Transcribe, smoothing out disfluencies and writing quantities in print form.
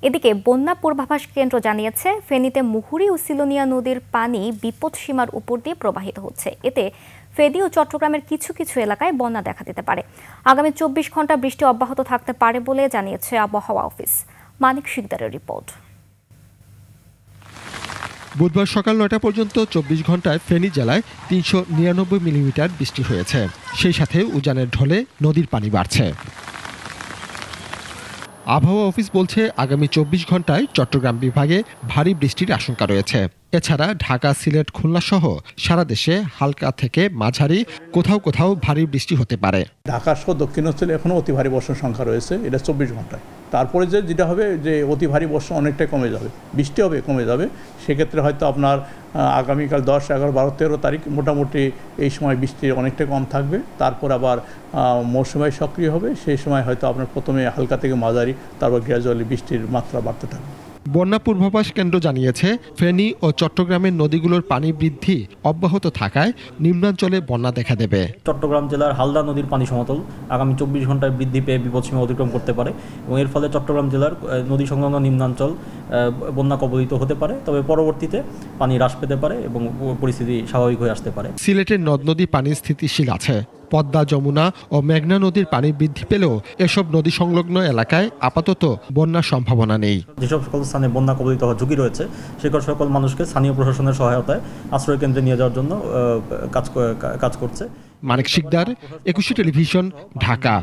এদিকে বন্যা পূর্বাভাস কেন্দ্র জানিয়েছে ফেনীতে মুহুরী ও সিলোনিয়া নদীর পানি বিপদসীমার উপর দিয়ে প্রবাহিত হচ্ছে। এতে ফেনী ও চট্টগ্রামের কিছু কিছু এলাকায় বন্যা দেখা দিতে পারে। আগামী 24 ঘন্টা বৃষ্টি অব্যাহত থাকতে পারে বলে জানিয়েছে আবহাওয়া অফিস। মানিক শিকদারের রিপোর্ট। বুধবার সকাল ৯টা পর্যন্ত 24 ঘন্টায় ফেনী জেলায় ৩৯৯ মিলিমিটার বৃষ্টি হয়েছে। সেই সাথে উজানের ঢলে নদীর পানি বাড়ছে। আবহাওয়া অফিস বলছে আগামী 24 ঘন্টায় চট্টগ্রাম বিভাগে ভারী বৃষ্টির আশঙ্কা রয়েছে। এছাড়া ঢাকা, সিলেট, খুলনা সহ সারা দেশে হালকা থেকে মাঝারি কোথাও কোথাও ভারী বৃষ্টি হতে পারে। ঢাকা সহ দক্ষিণাঞ্চলে এখনো অতি ভারী বর্ষণের সংখ্যা রয়েছে, এটা 24 ঘন্টায়। তারপরে যেটা হবে যে অতি ভারী বর্ষণ অনেকটাই কমে যাবে, বৃষ্টি হবে কমে যাবে। সেক্ষেত্রে হয়তো আপনার আগামীকাল 10, 11, 12, 13 তারিখ মোটামুটি এই সময় বৃষ্টি অনেকটা কম থাকবে। তারপর আবার মৌসুমী সক্রিয় হবে, সেই সময় হয়তো আপনার প্রথমে হালকা থেকে মাঝারি, তারপর গ্র্যাজুয়ালি বৃষ্টির মাত্রা বাড়তে থাকবে। বন্যা পূর্বাভাস কেন্দ্র জানিয়েছে ফেনী ও চট্টগ্রামের নদীগুলোর পানি বৃদ্ধি অব্যাহত থাকায় নিম্নাঞ্চলে বন্যা দেখা দেবে। চট্টগ্রাম জেলার হালদা নদীর পানি সমতল আগামী 24 ঘন্টায় বৃদ্ধি পেয়ে বিপদসীমা অতিক্রম করতে পারে এবং এর ফলে চট্টগ্রাম জেলার নদী সংলগ্ন নিম্নাঞ্চল বন্যা কবলিত হতে পারে। তবে পরবর্তীতে পানি হ্রাস পেতে পারে এবং পরিস্থিতি স্বাভাবিক হয়ে আসতে পারে। সিলেটের নদ নদী পানি স্থিতিশীল আছে। পদ্মা, যমুনা ও মেঘনা নদীর পানি বৃদ্ধি পেলেও এসব নদী সংলগ্ন এলাকায় আপাতত বন্যার সম্ভাবনা নেই। যেসব সকল স্থানে বন্যা কবলিত হওয়ার ঝুঁকি রয়েছে সেসব সকল মানুষকে স্থানীয় প্রশাসনের সহায়তায় আশ্রয় কেন্দ্রে নিয়ে যাওয়ার জন্য কাজ করছে। মানিক শিকদার, 21 টেলিভিশন, ঢাকা।